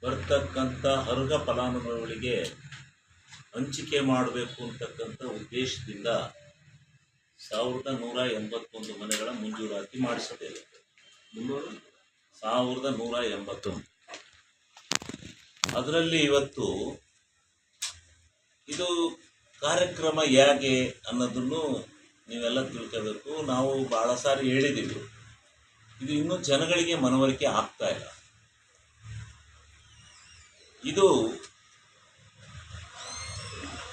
ಬರ್ತಕ್ಕಂಥ ಅರ್ಹ ಫಲಾನುಭವಿಗಳಿಗೆ ಹಂಚಿಕೆ ಮಾಡಬೇಕು ಅಂತಕ್ಕಂಥ ಉದ್ದೇಶದಿಂದ 1181 ಮನೆಗಳ ಮಂಜೂರಾತಿ ಮಾಡಿಸಬೇಕು. 1181. ಅದರಲ್ಲಿ ಇವತ್ತು ಇದು ಕಾರ್ಯಕ್ರಮ ಹೇಗೆ ಅನ್ನೋದನ್ನು ನೀವೆಲ್ಲ ತಿಳ್ಕೋಬೇಕು. ನಾವು ಭಾಳ ಸಾರಿ ಹೇಳಿದ್ದೀವಿ, ಇದು ಇನ್ನೂ ಜನಗಳಿಗೆ ಮನವರಿಕೆ ಆಗ್ತಾ ಇಲ್ಲ. ಇದು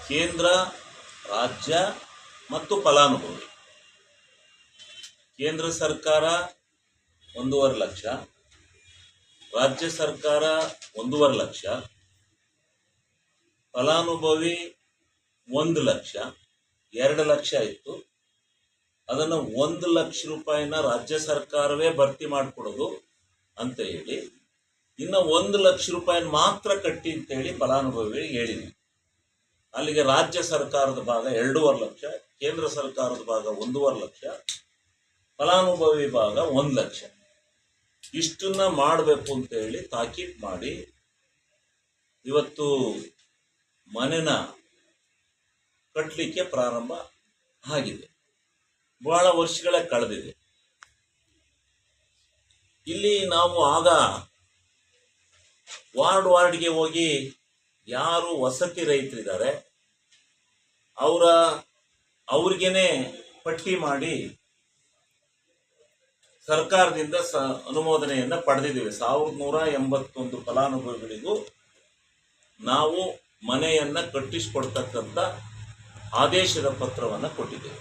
ಕೇಂದ್ರ, ರಾಜ್ಯ ಮತ್ತು ಫಲಾನುಭವಿ. ಕೇಂದ್ರ ಸರ್ಕಾರ 1.5 ಲಕ್ಷ, ರಾಜ್ಯ ಸರ್ಕಾರ 1.5 ಲಕ್ಷ, ಫಲಾನುಭವಿ 1 ಲಕ್ಷ, 2 ಲಕ್ಷ ಇತ್ತು. ಅದನ್ನು 1 ಲಕ್ಷ ರೂಪಾಯಿನ ರಾಜ್ಯ ಸರ್ಕಾರವೇ ಭರ್ತಿ ಮಾಡಿಕೊಡೋದು ಅಂತ ಹೇಳಿ, ಇನ್ನು 1 ಲಕ್ಷ ರೂಪಾಯಿನ ಮಾತ್ರ ಕಟ್ಟಿ ಅಂತೇಳಿ ಫಲಾನುಭವಿಗಳಿಗೆ ಹೇಳಿದ್ವಿ. ಅಲ್ಲಿಗೆ ರಾಜ್ಯ ಸರ್ಕಾರದ ಭಾಗ 2.5 ಲಕ್ಷ, ಕೇಂದ್ರ ಸರ್ಕಾರದ ಭಾಗ 1.5 ಲಕ್ಷ, ಫಲಾನುಭವಿ ಭಾಗ 1 ಲಕ್ಷ. ಇಷ್ಟನ್ನ ಮಾಡಬೇಕು ಅಂತೇಳಿ ತಾಕೀತು ಮಾಡಿ ಇವತ್ತು ಮನೆನ ಕಟ್ಟಲಿಕ್ಕೆ ಪ್ರಾರಂಭ ಆಗಿದೆ. ಬಹಳ ವರ್ಷಗಳೇ ಕಳೆದಿದೆ. ಇಲ್ಲಿ ನಾವು ಆಗ ವಾರ್ಡ್ಗೆ ಹೋಗಿ ಯಾರು ವಸತಿ ರೈತರಿದ್ದಾರೆ ಅವ್ರಿಗೇನೆ ಪಟ್ಟಿ ಮಾಡಿ ಸರ್ಕಾರದಿಂದ ಅನುಮೋದನೆಯನ್ನ ಪಡೆದಿದ್ದೇವೆ. 1181 ಫಲಾನುಭವಿಗಳಿಗೂ ನಾವು ಮನೆಯನ್ನ ಕಟ್ಟಿಸಿಕೊಡ್ತಕ್ಕಂಥ ಆದೇಶದ ಪತ್ರವನ್ನು ಕೊಟ್ಟಿದ್ದೇವೆ.